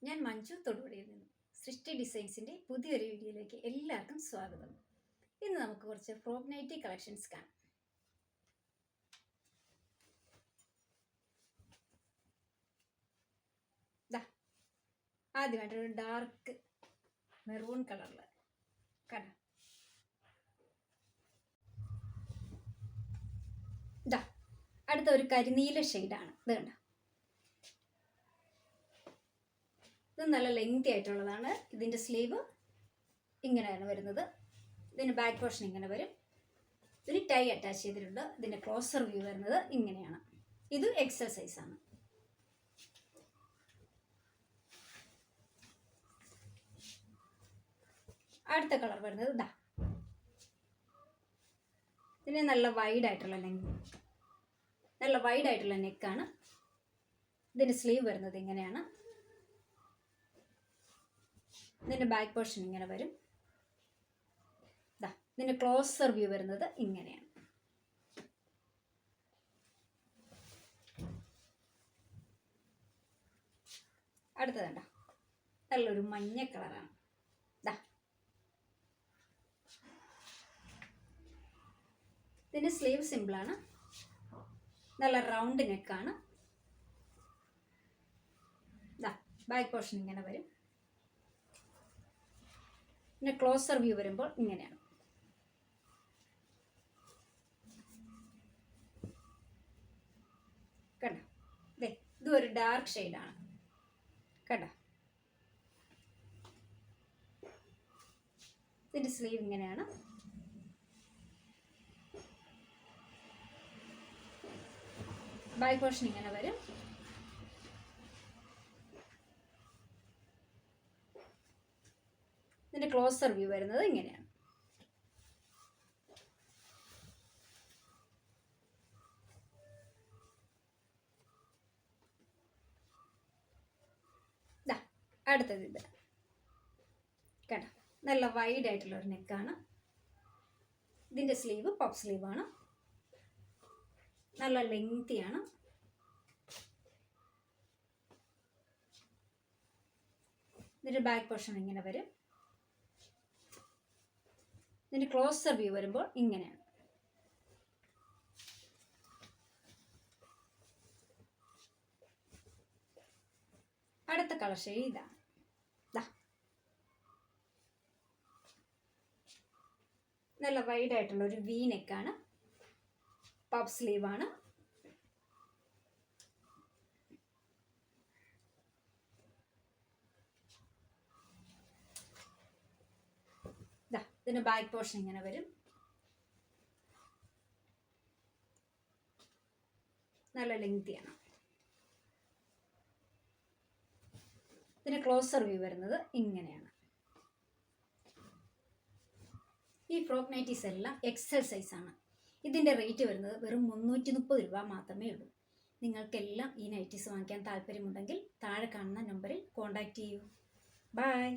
ഞാൻ മഞ്ജു തൊടുപുഴയിൽ നിന്നും സൃഷ്ടി ഡിസൈൻസിൻ്റെ പുതിയൊരു വീഡിയോയിലേക്ക് എല്ലാവർക്കും സ്വാഗതം. ഇന്ന് നമുക്ക് കുറച്ച് ഫ്രോക്ക് നൈറ്റി കളക്ഷൻസ് കാണാം. ആദ്യമായിട്ടൊരു ഡാർക്ക് മെറൂൺ കളറിൽ കട അടുത്ത ഒരു കരിനീല ഷെയ്ഡാണ്. ഇത് കണ്ട, ഇത് നല്ല ലെങ്തി ആയിട്ടുള്ളതാണ്. ഇതിൻ്റെ സ്ലീവ് ഇങ്ങനെയാണ് വരുന്നത്. ഇതിൻ്റെ ബാക്ക് പോർഷൻ ഇങ്ങനെ വരും. ഇതിന് ടൈ അറ്റാച്ച് ചെയ്തിട്ടുണ്ട്. ഇതിൻ്റെ ക്ലോസർ വ്യൂ വരുന്നത് ഇങ്ങനെയാണ്. ഇത് എക്സൽ സൈസാണ്. അടുത്ത കളർ വരുന്നത് ഇതിന് നല്ല വൈഡായിട്ടുള്ള നെക്കാണ്. ഇതിൻ്റെ സ്ലീവ് വരുന്നത് ഇങ്ങനെയാണ്. ഇതിൻ്റെ ബാക്ക് പോർഷൻ ഇങ്ങനെ വരും. ഇതിൻ്റെ ക്ലോസർ വ്യൂ വരുന്നത് ഇങ്ങനെയാണ്. അടുത്തത് നല്ലൊരു മഞ്ഞ കളറാണ്. ഇതിൻ്റെ സ്ലീവ് സിമ്പിളാണ്. നല്ല റൗണ്ട് നെക്കാണ്. ബാക്ക് പോർഷൻ ഇങ്ങനെ വരും. പിന്നെ ക്ലോസർ വ്യൂ വരുമ്പോൾ ഇങ്ങനെയാണ്. കണ്ടോ, ഇത് ഒരു ഡാർക്ക് ഷെയ്ഡാണ്. കണ്ടോ, ഇതിൻ്റെ സ്ലീവ് ഇങ്ങനെയാണ്. ബാക്ക് പോർഷൻ ഇങ്ങനെ വരും. ഇതിൻ്റെ ക്ലോസർ വ്യൂ വരുന്നത് ഇങ്ങനെയാണ്. അടുത്തത് ഇത് കേട്ടോ, നല്ല വൈഡ് ആയിട്ടുള്ള ഒരു നെക്കാണ്. ഇതിൻ്റെ സ്ലീവ് പഫ് സ്ലീവാണ്. നല്ല ലെങ്തിയാണ്. ഇതിൻ്റെ ബാക്ക് പോർഷൻ ഇങ്ങനെ വരും. ഇതിൻ്റെ ക്ലോസർ വ്യൂ വരുമ്പോൾ ഇങ്ങനെയാണ്. അടുത്ത കളർ ഷെയ്ഡ് ഇതാണ്. നല്ല വൈഡ് ആയിട്ടുള്ള ഒരു വി നെക്കാണ്. പഫ് സ്ലീവാണ്. ഇതിൻ്റെ ബാക്ക് പോർഷൻ ഇങ്ങനെ വരും. നല്ല ലെങ്തിയാണ്. ഇതിന് ക്ലോസർ വ്യൂ വരുന്നത് ഇങ്ങനെയാണ്. ഈ ഫ്രോക്ക് നൈറ്റീസ് എല്ലാം എക്സൽ സൈസാണ്. ഇതിൻ്റെ റേറ്റ് വരുന്നത് വെറും 330 രൂപ മാത്രമേ ഉള്ളൂ. നിങ്ങൾക്കെല്ലാം ഈ നൈറ്റീസ് വാങ്ങിക്കാൻ താല്പര്യമുണ്ടെങ്കിൽ താഴെ കാണുന്ന നമ്പറിൽ കോൺടാക്റ്റ് ചെയ്യൂ. ബൈ.